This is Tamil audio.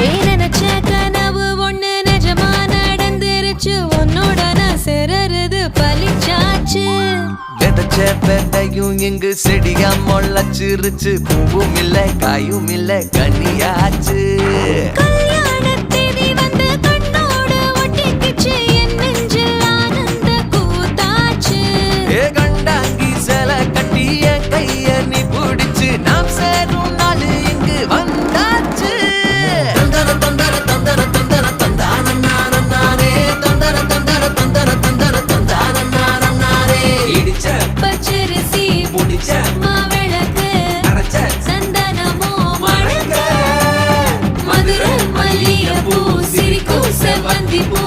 நினைச்ச கனவு ஒண்ணு நிஜமா நடந்துருச்சு உன்னோட நான் சேரறது பலிச்சாச்சு விதைச்ச விதையும் இங்கு செடியா முளைச்சிருச்சு பூவும் இல்ல காயும் இல்ல கனியாச்சு கல்யாண தேதி வந்து கண்ணோடு ஒட்டிக்கிச்சு என் நெஞ்சில் ஆனந்த கூத்தாச்சு ஏ கண்டாங்கி சில கட்டி என் கைய நீ பிடிச்சு நாம் சேரும் நாள் இங்கு வந்தாச்சு தந்தர தந்தர தந்தர தந்தர தந்தான நானே தந்தர தந்தர தந்தர தந்தர தந்தான நானே இடிச்ச பச்சரிசி முடிச்ச மாவிளக்கு அரைச்ச சந்தனமோ மணக்க மதுரை மல்லிகைப்பூ சிரிக்கும் செவ்வந்தி பூ